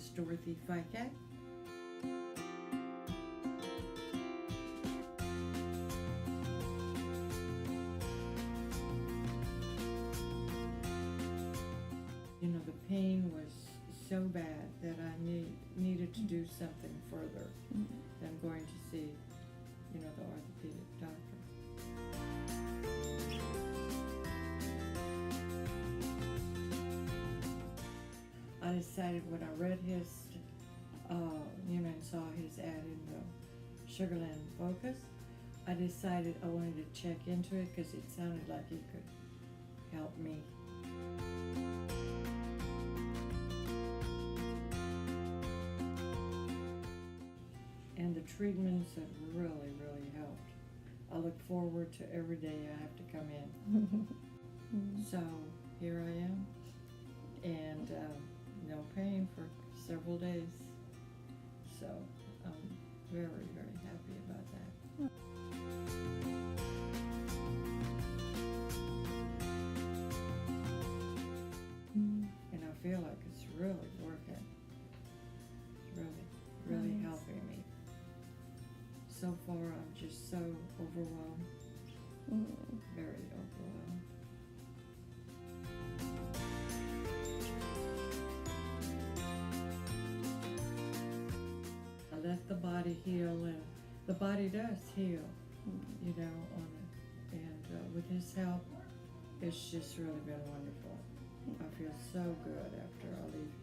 is Dorothy Ficat. You know, the pain was so bad that I needed to do something further. I'm going to see, you know, the orthopedic doctor. I decided when I read his, you know, and saw his ad in the Sugarland Focus, I decided I wanted to check into it because it sounded like he could help me. And the treatments have really, really helped. I look forward to every day I have to come in. So here I am, and no pain for several days. So I'm very, very happy about that. And I feel like it's really working. It's really, really helping me. So far, I'm just so overwhelmed. Very overwhelmed. I let the body heal, and the body does heal, you know, and with his help, it's just really been wonderful. I feel so good after I leave.